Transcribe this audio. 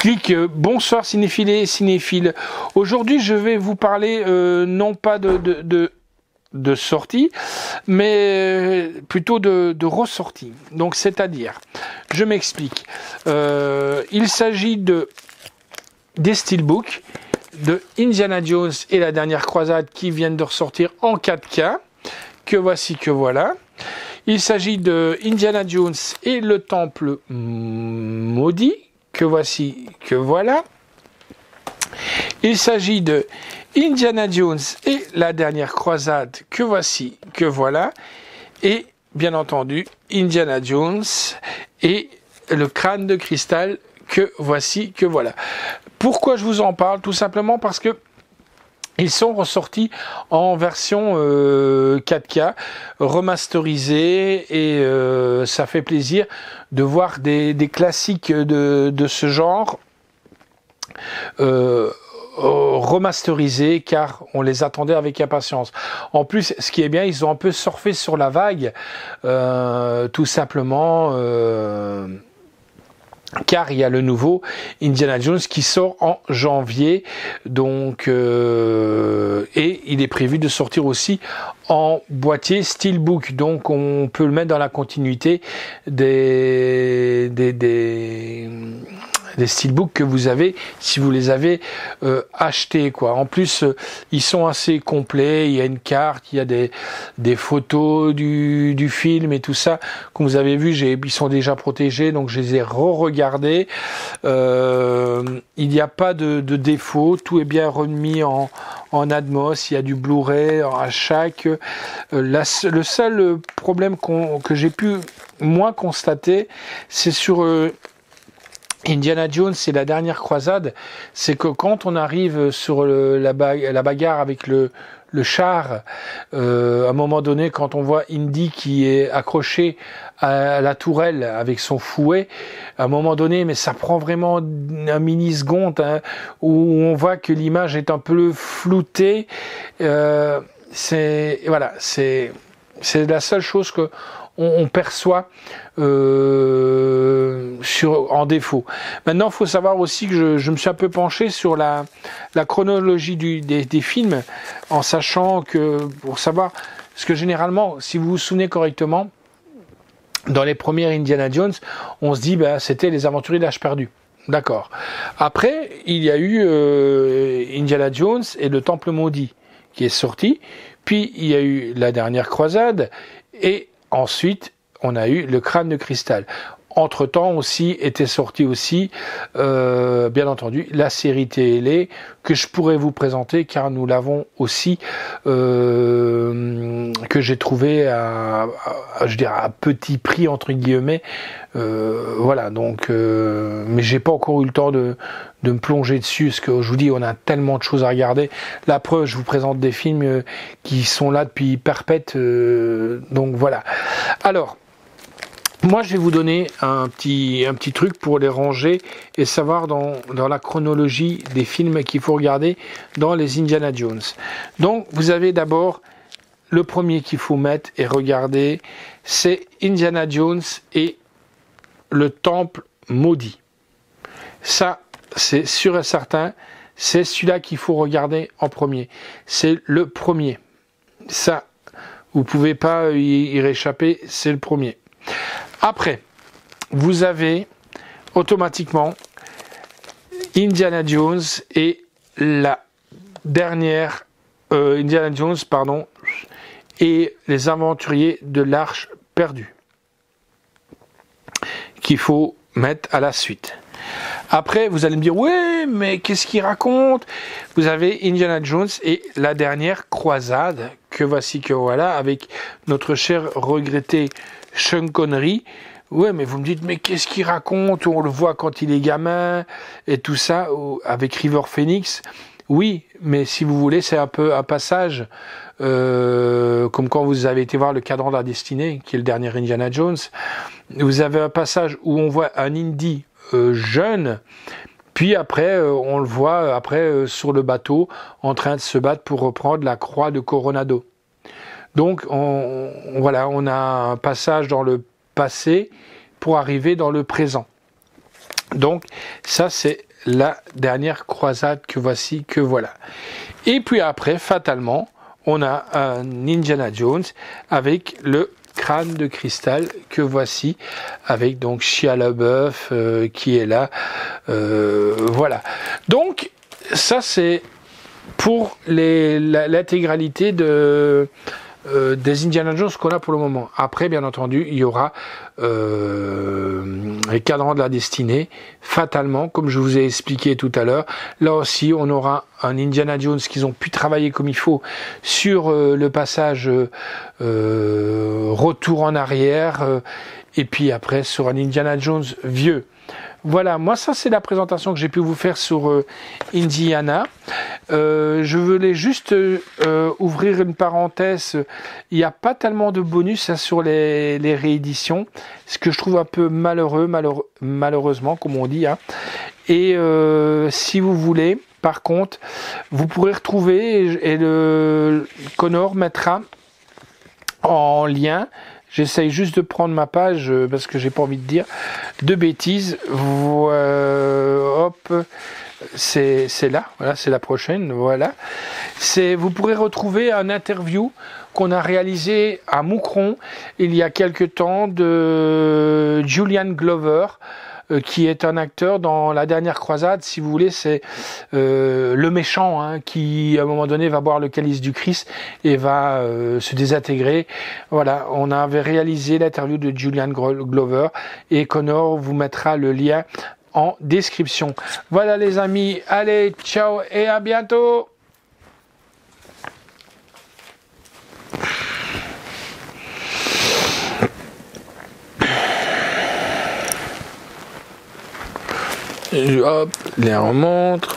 Clic, bonsoir cinéphiles et cinéphiles. Aujourd'hui, je vais vous parler non pas de sortie, mais plutôt de ressortie. Donc, c'est-à-dire, je m'explique. Il s'agit des steelbooks de Indiana Jones et la dernière croisade qui viennent de ressortir en 4K. Que voici, que voilà. Il s'agit de Indiana Jones et le Temple maudit. Que voici, que voilà. Il s'agit de Indiana Jones et la dernière croisade. Que voici, que voilà. Et bien entendu, Indiana Jones et le crâne de cristal. Que voici, que voilà. Pourquoi je vous en parle? Tout simplement parce que ils sont ressortis en version 4K, remasterisée, et ça fait plaisir de voir des classiques de ce genre remasterisés, car on les attendait avec impatience. En plus, ce qui est bien, ils ont un peu surfé sur la vague, tout simplement... car il y a le nouveau Indiana Jones qui sort en janvier, donc et il est prévu de sortir aussi en boîtier steelbook, donc on peut le mettre dans la continuité des steelbooks que vous avez si vous les avez achetés, quoi. En plus, ils sont assez complets, il y a une carte, il y a des photos du film et tout ça. Comme vous avez vu, ils sont déjà protégés, donc je les ai re-regardés. Il n'y a pas de défaut, tout est bien remis en Atmos, il y a du Blu-ray à chaque. Le seul problème que j'ai pu moins constater, c'est sur Indiana Jones et la dernière croisade, c'est que quand on arrive sur la bagarre avec le char, à un moment donné, quand on voit Indy qui est accroché à la tourelle avec son fouet, à un moment donné, mais ça prend vraiment un milliseconde, hein, où on voit que l'image est un peu floutée. C'est la seule chose que on perçoit en défaut. Maintenant, il faut savoir aussi que je me suis un peu penché sur la chronologie des films, en sachant que, pour savoir, parce que généralement, si vous vous souvenez correctement, dans les premières Indiana Jones, on se dit, c'était les aventuriers de l'âge perdu. D'accord. Après, il y a eu Indiana Jones et le Temple maudit qui est sorti. Puis, il y a eu la dernière croisade. Et ensuite, on a eu le crâne de cristal. Entre-temps aussi, était sorti aussi, bien entendu, la série télé que je pourrais vous présenter, car nous l'avons aussi, que j'ai trouvé à petit prix, entre guillemets. Voilà, donc, mais j'ai pas encore eu le temps de me plonger dessus, parce que je vous dis, on a tellement de choses à regarder. La preuve, je vous présente des films qui sont là depuis perpète, donc voilà. Alors, moi, je vais vous donner un petit truc pour les ranger et savoir dans la chronologie des films qu'il faut regarder dans les Indiana Jones. Donc, vous avez d'abord le premier qu'il faut mettre et regarder, c'est Indiana Jones et le Temple maudit. Ça, c'est sûr et certain, c'est celui-là qu'il faut regarder en premier. C'est le premier. Ça, vous pouvez pas y réchapper, c'est le premier. Après, vous avez automatiquement Indiana Jones et la dernière Indiana Jones, pardon, et les aventuriers de l'Arche perdue, qu'il faut mettre à la suite. Après, vous allez me dire, ouais, mais qu'est-ce qu'il raconte? Vous avez Indiana Jones et la dernière croisade, que voici, que voilà, avec notre cher regretté Sean Connery. Ouais, mais vous me dites, mais qu'est-ce qu'il raconte? On le voit quand il est gamin et tout ça, avec River Phoenix. Oui, mais si vous voulez, c'est un peu un passage, comme quand vous avez été voir le Cadran de la Destinée, qui est le dernier Indiana Jones. Vous avez un passage où on voit un Indy jeune, puis après, on le voit après sur le bateau, en train de se battre pour reprendre la croix de Coronado. Donc, voilà, on a un passage dans le passé pour arriver dans le présent. Donc, ça, c'est la dernière croisade que voici, que voilà. Et puis après, fatalement, on a un Indiana Jones avec le crâne de cristal que voici, avec donc Shia LaBeouf qui est là. Voilà. Donc, ça c'est pour l'intégralité des Indiana Jones qu'on a pour le moment. Après, bien entendu, il y aura les cadrans de la destinée, fatalement, comme je vous ai expliqué tout à l'heure. Là aussi, on aura un Indiana Jones qu'ils ont pu travailler comme il faut sur le passage retour en arrière, et puis après sur un Indiana Jones vieux. Voilà, moi ça c'est la présentation que j'ai pu vous faire sur Indiana. Je voulais juste ouvrir une parenthèse. Il n'y a pas tellement de bonus sur les rééditions, ce que je trouve un peu malheureusement, comme on dit. Hein. Et si vous voulez, par contre, vous pourrez retrouver, et le Connor mettra en lien. J'essaye juste de prendre ma page parce que j'ai pas envie de dire de bêtises. Hop, c'est là, voilà, c'est la prochaine, voilà. Vous pourrez retrouver un interview qu'on a réalisé à Moucron il y a quelque temps de Julian Glover, qui est un acteur dans La Dernière Croisade, si vous voulez, c'est le méchant hein, qui, à un moment donné, va boire le calice du Christ et va se désintégrer. Voilà, on avait réalisé l'interview de Julian Glover et Connor vous mettra le lien en description. Voilà les amis, allez, ciao et à bientôt. Hop, les remontre.